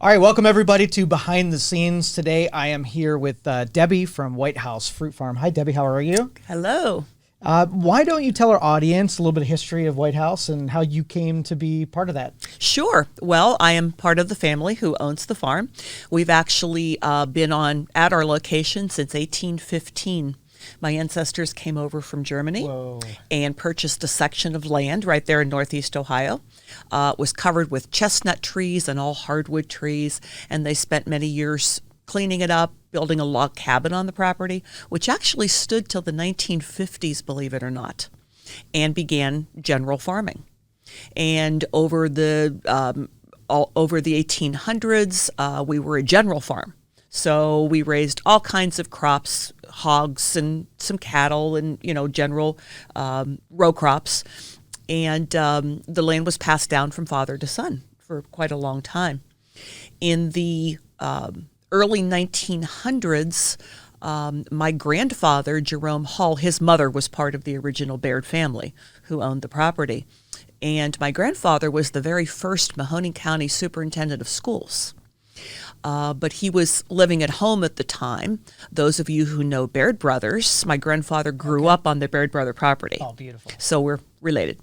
All right, welcome everybody to Behind the Scenes. Today I am here with Debbie from Whitehouse Fruit Farm. Hi Debbie, how are you? Hello. Why don't you tell our audience a little bit of history of Whitehouse and how you came to be part of that? Sure. Well, I am part of the family who owns the farm. We've actually been at our location since 1815. My ancestors came over from Germany and purchased a section of land right there in Northeast Ohio. It was covered with chestnut trees and all hardwood trees, and they spent many years cleaning it up, building a log cabin on the property, which actually stood till the 1950s, believe it or not, and began general farming. And over the 1800s, we were a general farm. So we raised all kinds of crops, hogs and some cattle and, general row crops. And the land was passed down from father to son for quite a long time. In the early 1900s, my grandfather, Jerome Hall, his mother was part of the original Baird family who owned the property. And my grandfather was the very first Mahoning County superintendent of schools. But he was living at home at the time. Those of you who know Baird Brothers, my grandfather grew up on the Baird Brother property. Oh, beautiful. So we're related.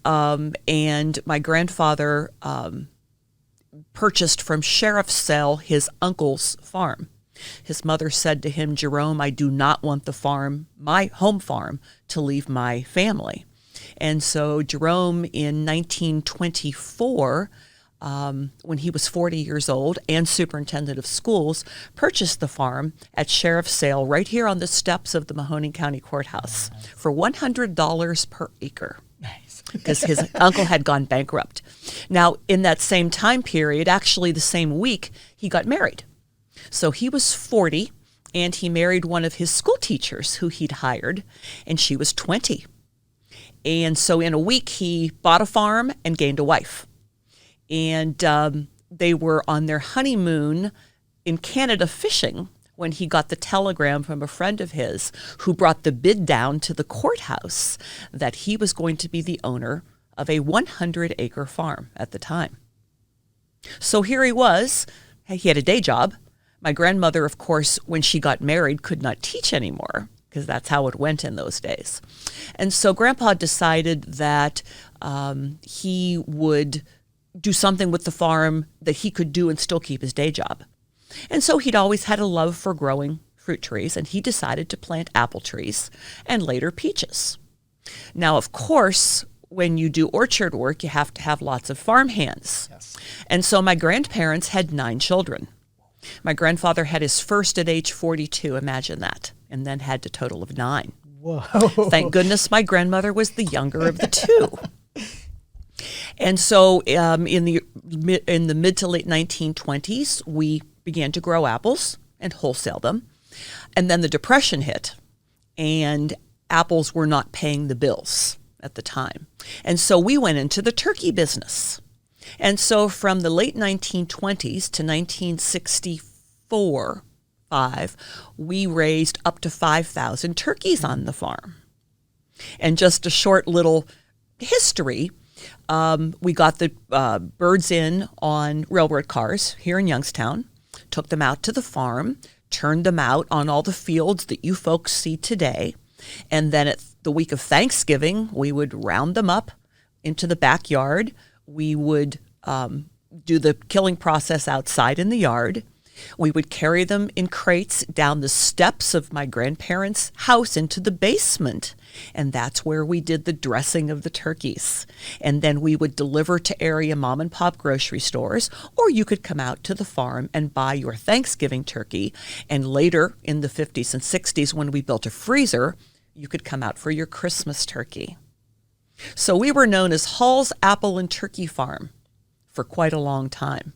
And my grandfather purchased from Sheriff's Sale his uncle's farm. His mother said to him, "Jerome, I do not want the farm, my home farm, to leave my family." And so Jerome in 1924, when he was 40 years old and superintendent of schools, purchased the farm at Sheriff's Sale right here on the steps of the Mahoning County Courthouse for $100 per acre. Nice. Because his uncle had gone bankrupt. Now, in that same time period, actually the same week, he got married. So he was 40, and he married one of his school teachers who he'd hired, and she was 20. And so in a week, he bought a farm and gained a wife. And they were on their honeymoon in Canada fishing when he got the telegram from a friend of his who brought the bid down to the courthouse that he was going to be the owner of a 100-acre farm at the time. So here he was. He had a day job. My grandmother, of course, when she got married, could not teach anymore because that's how it went in those days. And so Grandpa decided that he would do something with the farm that he could do and still keep his day job. And so he'd always had a love for growing fruit trees, and he decided to plant apple trees and later peaches. Now, of course, when you do orchard work, you have to have lots of farm hands. Yes. And so my grandparents had 9 children. My grandfather had his first at age 42, imagine that, and then had a total of 9. Whoa. Thank goodness my grandmother was the younger of the 2. And so in the mid to late 1920s, we began to grow apples and wholesale them. And then the Depression hit, and apples were not paying the bills at the time. And so we went into the turkey business. And so from the late 1920s to 1964-5, we raised up to 5,000 turkeys on the farm. And just a short little history, we got the birds in on railroad cars here in Youngstown, took them out to the farm, turned them out on all the fields that you folks see today, and then at the week of Thanksgiving, we would round them up into the backyard. We would do the killing process outside in the yard. We would carry them in crates down the steps of my grandparents' house into the basement. And that's where we did the dressing of the turkeys. And then we would deliver to area mom and pop grocery stores, or you could come out to the farm and buy your Thanksgiving turkey. And later in the 50s and 60s, when we built a freezer, you could come out for your Christmas turkey. So we were known as Hall's Apple and Turkey Farm for quite a long time.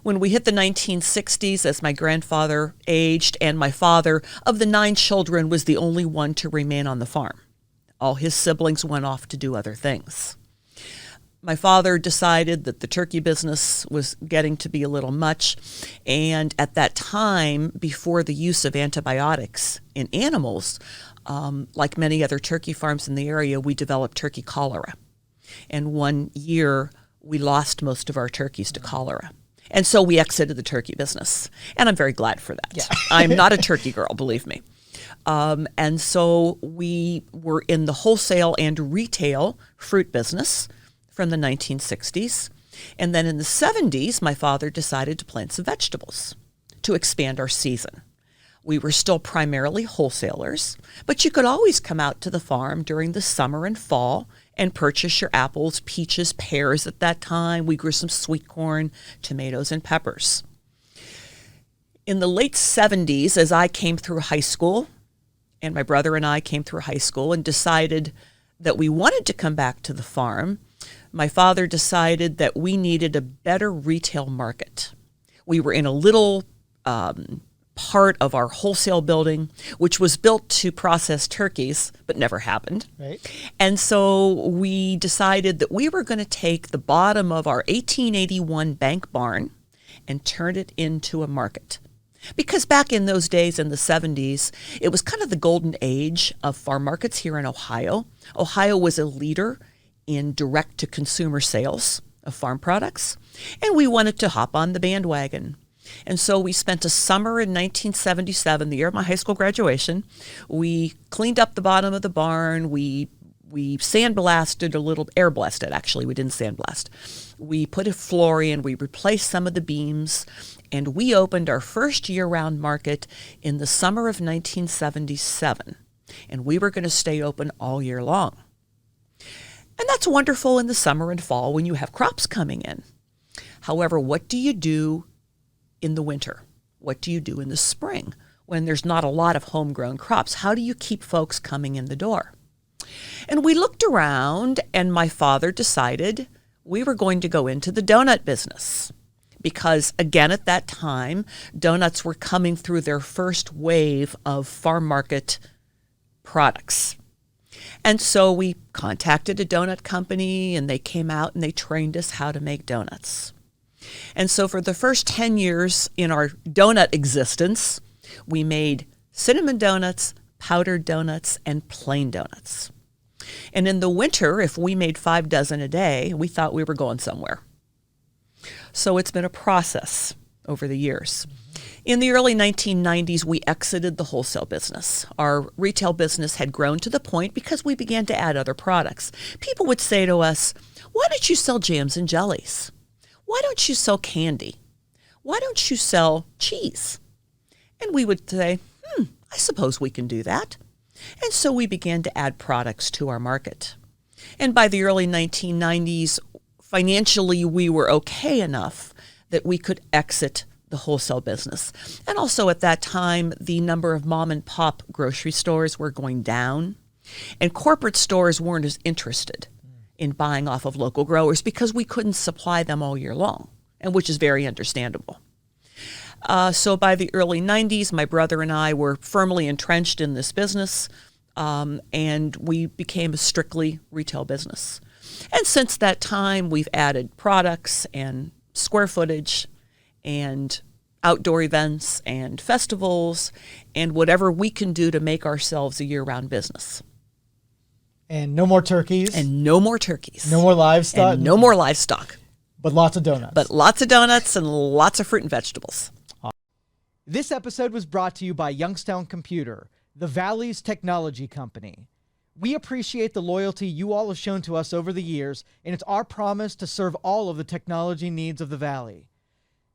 When we hit the 1960s, as my grandfather aged and my father, of the 9 children, was the only one to remain on the farm. All his siblings went off to do other things. My father decided that the turkey business was getting to be a little much, and at that time, before the use of antibiotics in animals, like many other turkey farms in the area, we developed turkey cholera. And one year, we lost most of our turkeys to cholera. And so we exited the turkey business. And I'm very glad for that. Yeah. I'm not a turkey girl, believe me. And so we were in the wholesale and retail fruit business from the 1960s. And then in the 70s, my father decided to plant some vegetables to expand our season. We were still primarily wholesalers, but you could always come out to the farm during the summer and fall and purchase your apples, peaches, pears at that time. We grew some sweet corn, tomatoes, and peppers. In the late 70s, as I came through high school, and my brother and I came through high school and decided that we wanted to come back to the farm, my father decided that we needed a better retail market. We were in a little part of our wholesale building, which was built to process turkeys, but never happened. Right. And so we decided that we were going to take the bottom of our 1881 bank barn and turn it into a market. Because back in those days, in the 70s, it was kind of the golden age of farm markets here in Ohio. Ohio was a leader in direct-to-consumer sales of farm products, and we wanted to hop on the bandwagon. And so we spent a summer in 1977, the year of my high school graduation. We cleaned up the bottom of the barn. We sandblasted a little, air blasted actually, we didn't sandblast. We put a floor in, we replaced some of the beams, and we opened our first year-round market in the summer of 1977. And we were going to stay open all year long. And that's wonderful in the summer and fall when you have crops coming in. However, what do you do in the winter? What do you do in the spring when there's not a lot of homegrown crops? How do you keep folks coming in the door? And we looked around, and my father decided we were going to go into the donut business. Because, again, at that time, donuts were coming through their first wave of farm market products. And so we contacted a donut company, and they came out and they trained us how to make donuts. And so for the first 10 years in our donut existence, we made cinnamon donuts, powdered donuts, and plain donuts. And in the winter, if we made 5 dozen a day, we thought we were going somewhere. So it's been a process over the years. In the early 1990s, we exited the wholesale business. Our retail business had grown to the point because we began to add other products. People would say to us, why don't you sell jams and jellies? Why don't you sell candy? Why don't you sell cheese? And we would say, I suppose we can do that. And so we began to add products to our market. And by the early 1990s, financially, we were okay enough that we could exit the wholesale business. And also at that time, the number of mom and pop grocery stores were going down, and corporate stores weren't as interested in buying off of local growers because we couldn't supply them all year long, and which is very understandable. So by the early 90s, my brother and I were firmly entrenched in this business, and we became a strictly retail business. And since that time, we've added products and square footage and outdoor events and festivals and whatever we can do to make ourselves a year-round business. And no more turkeys. And no more turkeys. No more livestock. And no more livestock. But lots of donuts. But lots of donuts and lots of fruit and vegetables. This episode was brought to you by Youngstown Computer, the Valley's technology company. We appreciate the loyalty you all have shown to us over the years, and it's our promise to serve all of the technology needs of the Valley.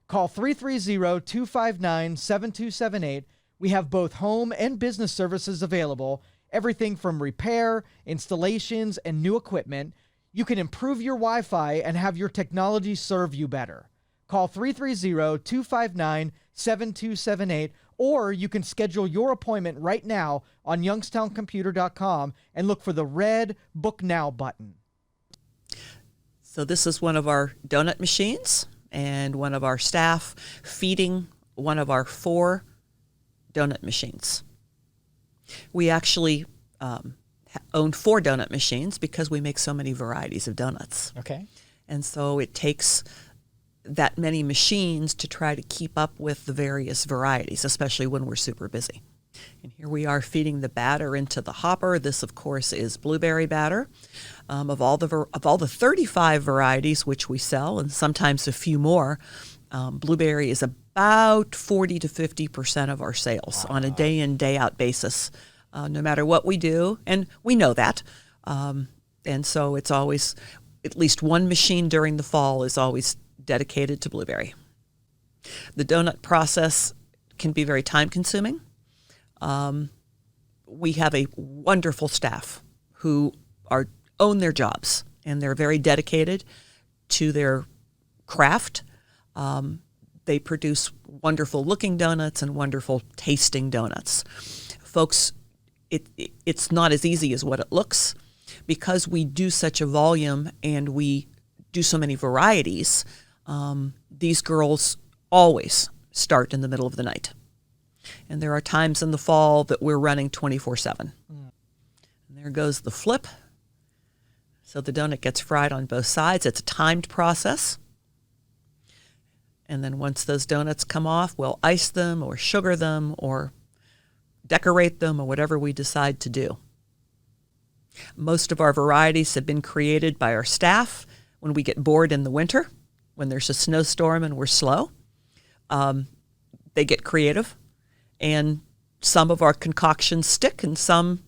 Call 330-259-7278. We have both home and business services available, everything from repair, installations, and new equipment. You can improve your Wi-Fi and have your technology serve you better. Call 330-259-7278, or you can schedule your appointment right now on youngstowncomputer.com and look for the red Book Now button. So this is one of our donut machines and one of our staff feeding one of our 4 donut machines. We actually own 4 donut machines because we make so many varieties of donuts. Okay. And so it takes that many machines to try to keep up with the various varieties, especially when we're super busy. And here we are feeding the batter into the hopper. This, of course, is blueberry batter. Of all the 35 varieties which we sell, and sometimes a few more, Blueberry is about 40 to 50% of our sales on a day in, day out basis, no matter what we do. And we know that. And so it's always, at least one machine during the fall is always dedicated to blueberry. The donut process can be very time consuming. We have a wonderful staff who own their jobs, and they're very dedicated to their craft. They produce wonderful looking donuts and wonderful tasting donuts. Folks, it's not as easy as what it looks. Because we do such a volume and we do so many varieties, these girls always start in the middle of the night. And there are times in the fall that we're running 24/7. And there goes the flip. So the donut gets fried on both sides. It's a timed process. And then once those donuts come off, we'll ice them or sugar them or decorate them or whatever we decide to do. Most of our varieties have been created by our staff when we get bored in the winter, when there's a snowstorm and we're slow. They get creative, and some of our concoctions stick, and some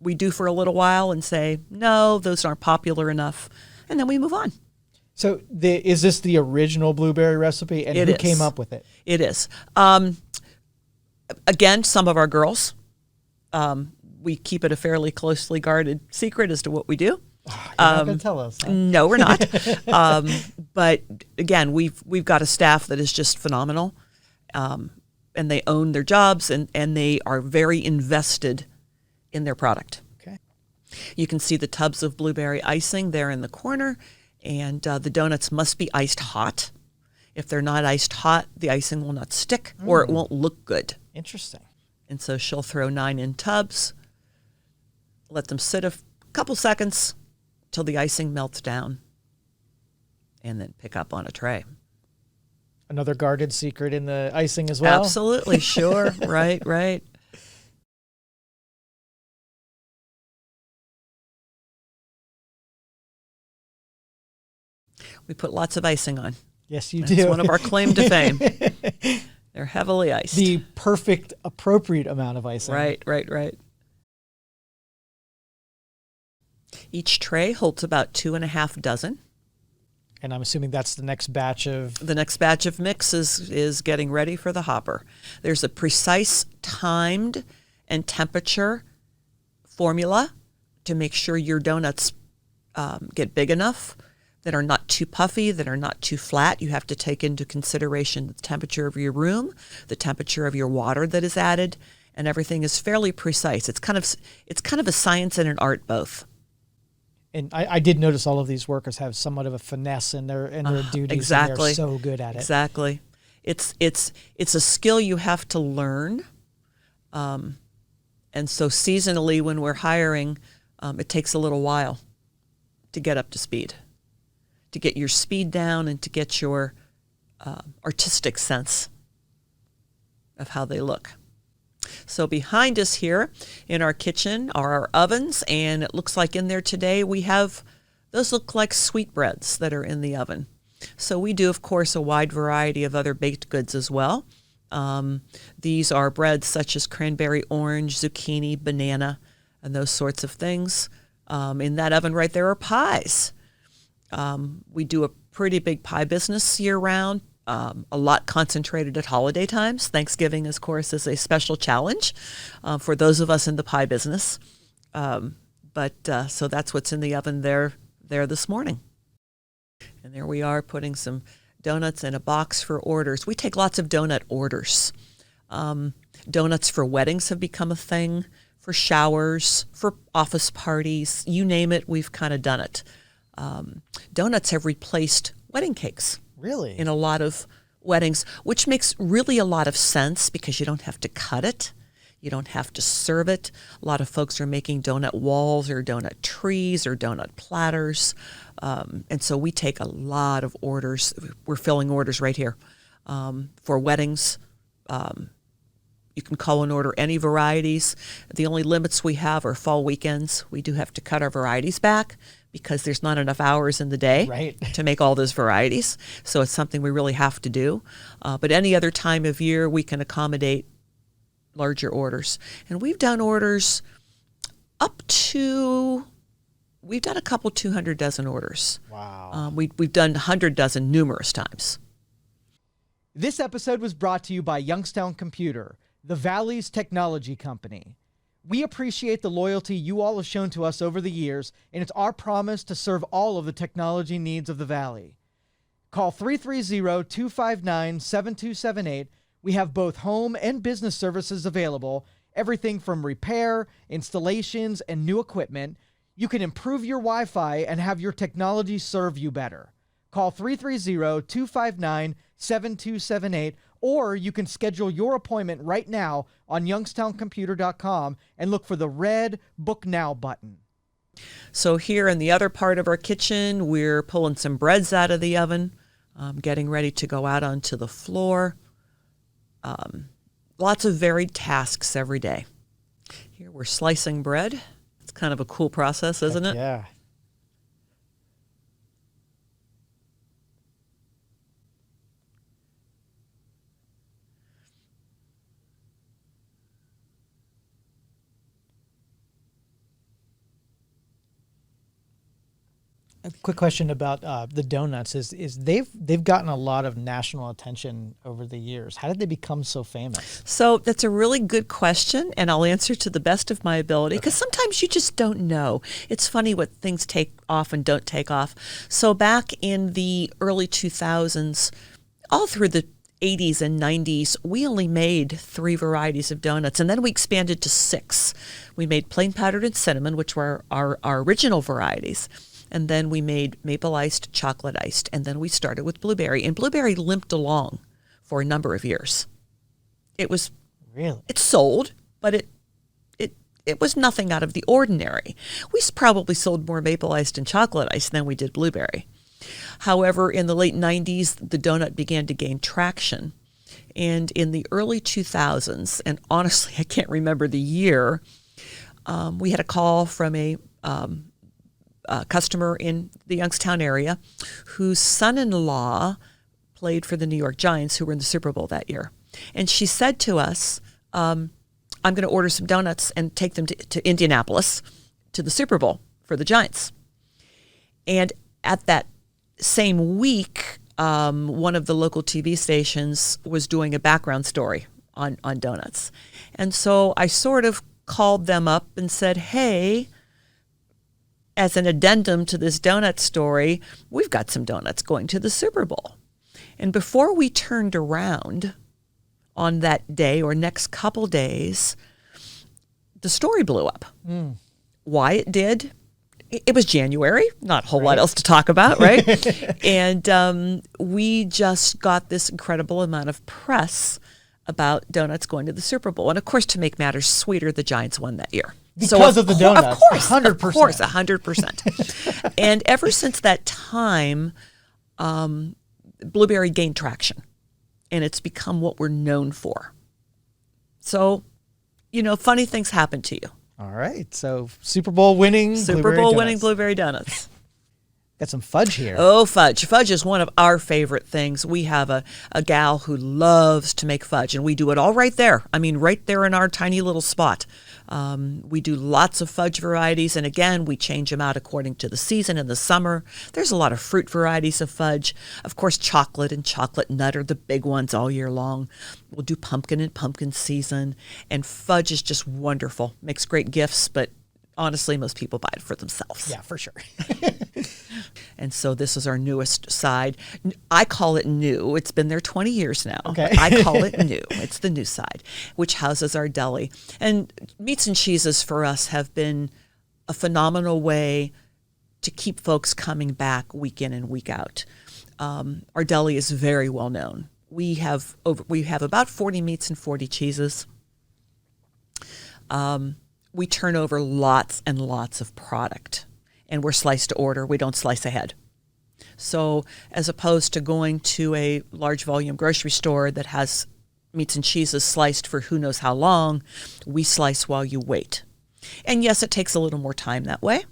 we do for a little while and say, no, those aren't popular enough, and then we move on. So is this the original blueberry recipe, and who came up with it? It is. Again, some of our girls. We keep it a fairly closely guarded secret as to what we do. You're not going to tell us. Huh? No, we're not. But again, we've got a staff that is just phenomenal, and they own their jobs, and they are very invested in their product. Okay. You can see the tubs of blueberry icing there in the corner, and the donuts must be iced hot. If they're not iced hot, the icing will not stick, or it won't look good. Interesting. And so she'll throw 9 in tubs, let them sit a couple seconds till the icing melts down, and then pick up on a tray. Another guarded secret in the icing as well? Absolutely, sure. Right. We put lots of icing on. Yes, you That's do. It's one of our claim to fame. They're heavily iced. The perfect, appropriate amount of icing. Right. Each tray holds about 2.5 dozen. And I'm assuming that's the next batch of... The next batch of mix is getting ready for the hopper. There's a precise timed and temperature formula to make sure your donuts get big enough, that are not too puffy, that are not too flat. You have to take into consideration the temperature of your room, the temperature of your water that is added, and everything is fairly precise. It's kind of a science and an art both. And I did notice all of these workers have somewhat of a finesse in their duties. Exactly. And they're so good at it. Exactly. It's a skill you have to learn. And so seasonally when we're hiring, it takes a little while to get up to speed, to get your speed down and to get your artistic sense of how they look. So behind us here in our kitchen are our ovens, and it looks like in there today those look like sweetbreads that are in the oven. So we do, of course, a wide variety of other baked goods as well. These are breads such as cranberry orange, zucchini, banana, and those sorts of things. In that oven right there are pies. We do a pretty big pie business year-round. A lot concentrated at holiday times. Thanksgiving, of course, is a special challenge for those of us in the pie business. So that's what's in the oven there this morning. And there we are putting some donuts in a box for orders. We take lots of donut orders. Donuts for weddings have become a thing, for showers, for office parties. You name it, we've kind of done it. Donuts have replaced wedding cakes. Really? In a lot of weddings, which makes really a lot of sense because you don't have to cut it. You don't have to serve it. A lot of folks are making donut walls or donut trees or donut platters. And so we take a lot of orders. We're filling orders right here for weddings, You can call and order any varieties. The only limits we have are fall weekends. We do have to cut our varieties back because there's not enough hours in the day to make all those varieties. So it's something we really have to do. But any other time of year, we can accommodate larger orders. And we've done orders we've done a couple 200 dozen orders. Wow. We've done 100 dozen numerous times. This episode was brought to you by Youngstown Computer, the Valley's technology company. We appreciate the loyalty you all have shown to us over the years, and it's our promise to serve all of the technology needs of the Valley. Call 330-259-7278. We have both home and business services available, everything from repair, installations, and new equipment. You can improve your Wi-Fi and have your technology serve you better. Call 330-259-7278, or you can schedule your appointment right now on youngstowncomputer.com and look for the red Book Now button. So here in the other part of our kitchen, we're pulling some breads out of the oven, getting ready to go out onto the floor. Lots of varied tasks every day. Here we're slicing bread. It's kind of a cool process, isn't it? Yeah. A quick question about the donuts is they've gotten a lot of national attention over the years. How did they become so famous? So that's a really good question, and I'll answer to the best of my ability, because sometimes you just don't know. It's funny what things take off and don't take off. So back in the early 2000s, all through the 80s and 90s, we only made 3 varieties of donuts, and then we expanded to 6. We made plain powdered and cinnamon, which were our original varieties. And then we made maple iced, chocolate iced, and then we started with blueberry. And blueberry limped along for a number of years. It sold, but it was nothing out of the ordinary. We probably sold more maple iced and chocolate iced than we did blueberry. However, in the late 90s, the donut began to gain traction. And in the early 2000s, and honestly, I can't remember the year, we had a call from a customer in the Youngstown area whose son-in-law played for the New York Giants, who were in the Super Bowl that year. And she said to us, I'm going to order some donuts and take them to Indianapolis to the Super Bowl for the Giants. And at that same week, one of the local TV stations was doing a background story on donuts. And so I sort of called them up and said, hey, as an addendum to this donut story, we've got some donuts going to the Super Bowl. And before we turned around on that day or next couple days, the story blew up. Why it did? It was January, not a whole lot else to talk about, right? And we just got this incredible amount of press about donuts going to the Super Bowl. And of course, to make matters sweeter, the Giants won that year. Because of the donuts. Of course. 100%. Of course, 100%. And ever since that time, blueberry gained traction. And it's become what we're known for. So, funny things happen to you. All right. So Super Bowl winning blueberry donuts. Got some fudge here. Oh, fudge. Fudge is one of our favorite things. We have a gal who loves to make fudge, and we do it all right there. I mean, right there in our tiny little spot. We do lots of fudge varieties, and again, we change them out according to the season. In the summer, there's a lot of fruit varieties of fudge. Of course, chocolate and chocolate nut are the big ones all year long. We'll do pumpkin and pumpkin season, and fudge is just wonderful. Makes great gifts, but honestly, most people buy it for themselves. Yeah, for sure. And so this is our newest side. I call it new. It's been there 20 years now. Okay. I call it new. It's the new side, which houses our deli. And meats and cheeses for us have been a phenomenal way to keep folks coming back week in and week out. Our deli is very well known. We have about 40 meats and 40 cheeses. We turn over lots and lots of product. And we're sliced to order. We don't slice ahead. So as opposed to going to a large volume grocery store that has meats and cheeses sliced for who knows how long. We slice while you wait. And yes, it takes a little more time that way,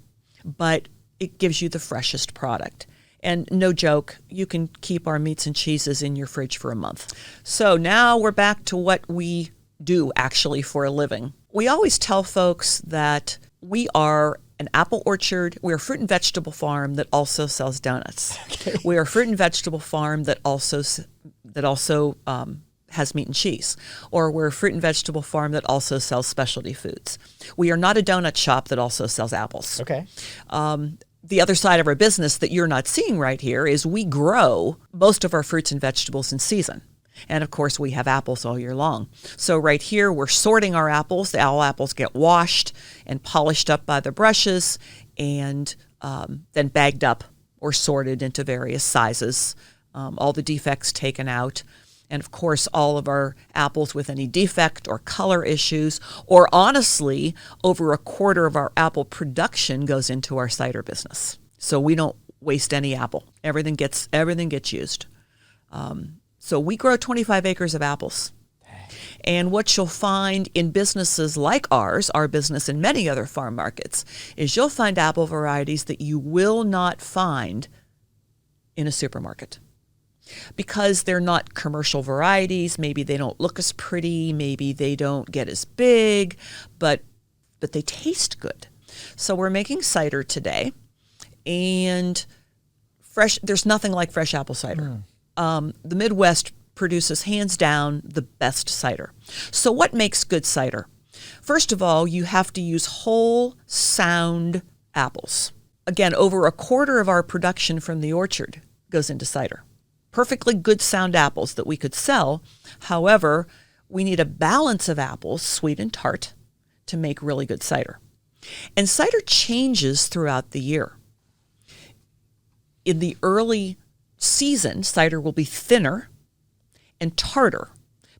but it gives you the freshest product. And no joke, you can keep our meats and cheeses in your fridge for a month. So now we're back to what we do actually for a living. We always tell folks that we are an apple orchard. We're a fruit and vegetable farm that also sells donuts. Okay. We are a fruit and vegetable farm that also has meat and cheese. Or we're a fruit and vegetable farm that also sells specialty foods. We are not a donut shop that also sells apples. Okay. The other side of our business that you're not seeing right here is we grow most of our fruits and vegetables in season. And of course, we have apples all year long. So right here, we're sorting our apples. The apples get washed and polished up by the brushes and then bagged up or sorted into various sizes. All the defects taken out. And of course, all of our apples with any defect or color issues, or honestly, over a quarter of our apple production goes into our cider business. So we don't waste any apple. Everything gets used. So we grow 25 acres of apples. And what you'll find in businesses like ours, our business and many other farm markets, is you'll find apple varieties that you will not find in a supermarket. Because they're not commercial varieties, maybe they don't look as pretty, maybe they don't get as big, but they taste good. So we're making cider today, and there's nothing like fresh apple cider. The Midwest produces hands down the best cider. So what makes good cider? First of all, you have to use whole, sound apples. Again, over a quarter of our production from the orchard goes into cider. Perfectly good sound apples that we could sell. However, we need a balance of apples, sweet and tart, to make really good cider. And cider changes throughout the year. In the early season, cider will be thinner and tartar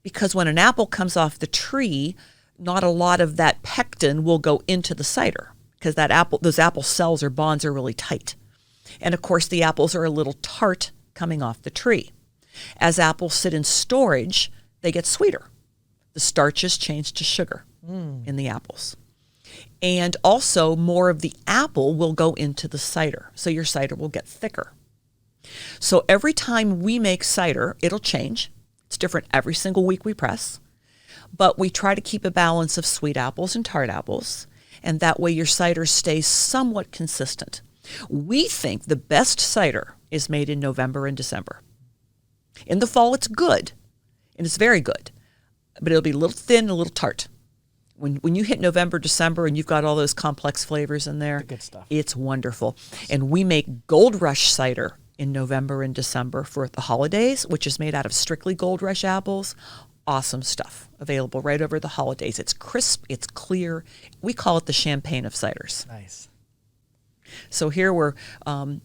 because when an apple comes off the tree, not a lot of that pectin will go into the cider because those apple cells or bonds are really tight. And of course, the apples are a little tart coming off the tree. As apples sit in storage, they get sweeter. The starches change to sugar in the apples. And also, more of the apple will go into the cider, so your cider will get thicker. So every time we make cider, it'll change. It's different every single week we press. But we try to keep a balance of sweet apples and tart apples, and that way your cider stays somewhat consistent. We think the best cider is made in November and December. In the fall, it's good, and it's very good, but it'll be a little thin, a little tart. When you hit November, December, and you've got all those complex flavors in there, the good stuff. It's wonderful. And we make Gold Rush cider in November and December for the holidays, which is made out of strictly Gold Rush apples. Awesome stuff, available right over the holidays. It's crisp, it's clear. We call it the champagne of ciders. Nice. So here we're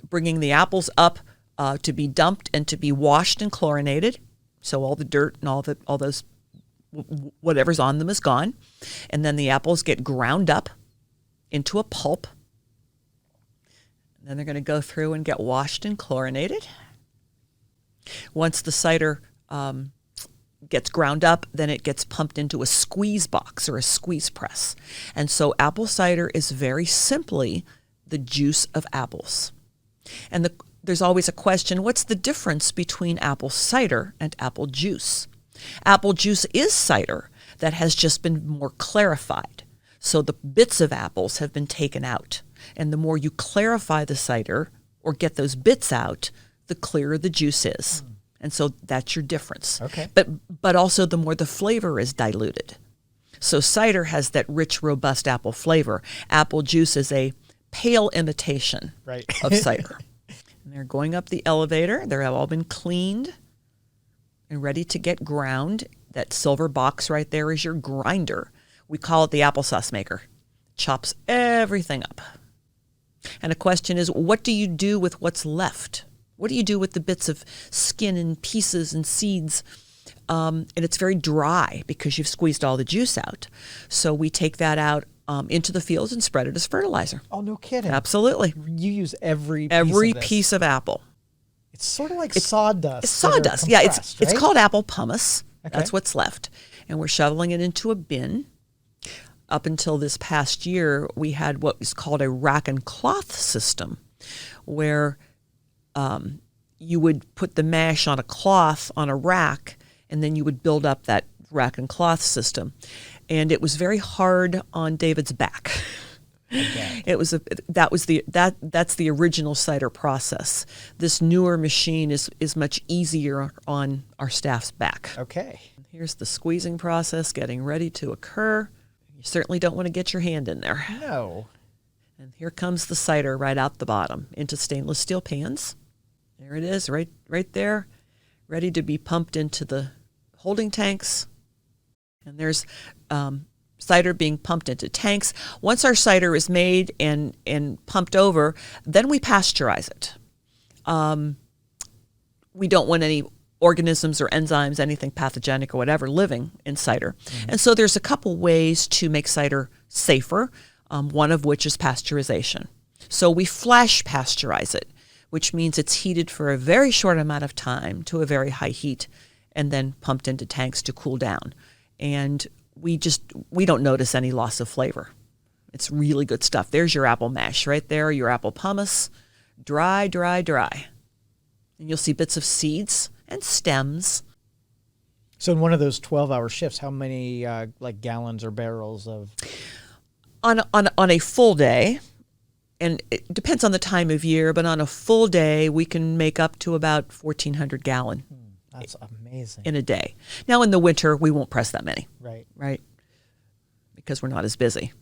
bringing the apples up to be dumped and to be washed and chlorinated. So all the dirt and all those whatever's on them is gone. And then the apples get ground up into a pulp. And then they're going to go through and get washed and chlorinated. Once the cider gets ground up, then it gets pumped into a squeeze box or a squeeze press. And so apple cider is very simply the juice of apples. And there's always a question, what's the difference between apple cider and apple juice? Apple juice is cider that has just been more clarified. So the bits of apples have been taken out. And the more you clarify the cider or get those bits out, the clearer the juice is. And so that's your difference. Okay. But also the more the flavor is diluted. So cider has that rich, robust apple flavor. Apple juice is a pale imitation of cider. And they're going up the elevator. They've all been cleaned and ready to get ground. That silver box right there is your grinder. We call it the applesauce maker. Chops everything up. And the question is, what do you do with what's left? What do you do with the bits of skin and pieces and seeds? And it's very dry because you've squeezed all the juice out. So we take that out into the fields and spread it as fertilizer. Oh, no kidding. Absolutely. You use every piece of apple. It's sort of like sawdust. It's sawdust. Yeah, it's called apple pumice. That's what's left. And we're shoveling it into a bin. Up until this past year, we had what was called a rack and cloth system, where you would put the mash on a cloth on a rack, and then you would build up that rack and cloth system. And it was very hard on David's back. Okay. That's the original cider process. This newer machine is much easier on our staff's back. Okay. Here's the squeezing process getting ready to occur. You certainly don't want to get your hand in there. No. And here comes the cider right out the bottom into stainless steel pans. There it is, right there, ready to be pumped into the holding tanks. And there's cider being pumped into tanks. Once our cider is made and pumped over, then we pasteurize it. We don't want any organisms or enzymes, anything pathogenic or whatever, living in cider. Mm-hmm. And so there's a couple ways to make cider safer, one of which is pasteurization. So we flash pasteurize it, which means it's heated for a very short amount of time to a very high heat and then pumped into tanks to cool down. And we don't notice any loss of flavor. It's really good stuff. There's your apple mash right there, your apple pumice, dry, dry, dry. And you'll see bits of seeds and stems. So in one of those 12-hour shifts, how many gallons or barrels of? On a full day, and it depends on the time of year, but on a full day, we can make up to about 1,400 gallon. That's amazing. In a day. Now, in the winter, we won't press that many. Right. Because we're not as busy.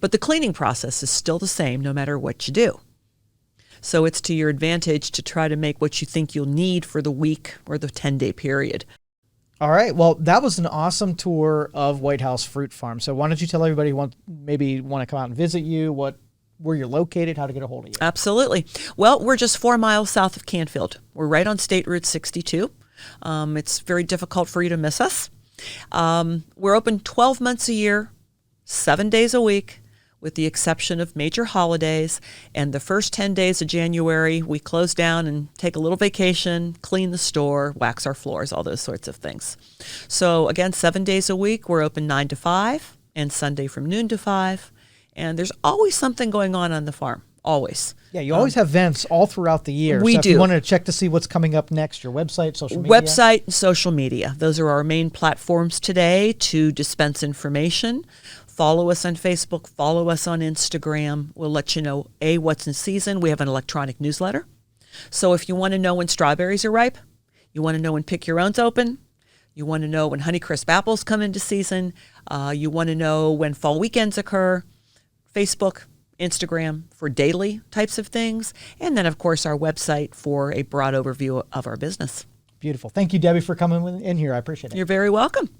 But the cleaning process is still the same no matter what you do. So it's to your advantage to try to make what you think you'll need for the week or the 10-day period. All right. Well, that was an awesome tour of Whitehouse Fruit Farm. So why don't you tell everybody who maybe want to come out and visit you, where you're located, how to get a hold of you. Absolutely. Well, we're just 4 miles south of Canfield. We're right on State Route 62. It's very difficult for you to miss us. We're open 12 months a year, 7 days a week, with the exception of major holidays. And the first 10 days of January, we close down and take a little vacation, clean the store, wax our floors, all those sorts of things. So again, 7 days a week, we're open 9 to 5 and Sunday from noon to 5. And there's always something going on the farm, always. Yeah, you always have events all throughout the year. We do. If you do. wanted to check to see what's coming up next, your website, social media? Website and social media. Those are our main platforms today to dispense information. Follow us on Facebook. Follow us on Instagram. We'll let you know, what's in season. We have an electronic newsletter. So if you want to know when strawberries are ripe, you want to know when Pick Your Own's open, you want to know when Honeycrisp apples come into season, you want to know when fall weekends occur, Facebook, Instagram for daily types of things, and then, of course, our website for a broad overview of our business. Beautiful. Thank you, Debbie, for coming in here. I appreciate it. You're very welcome.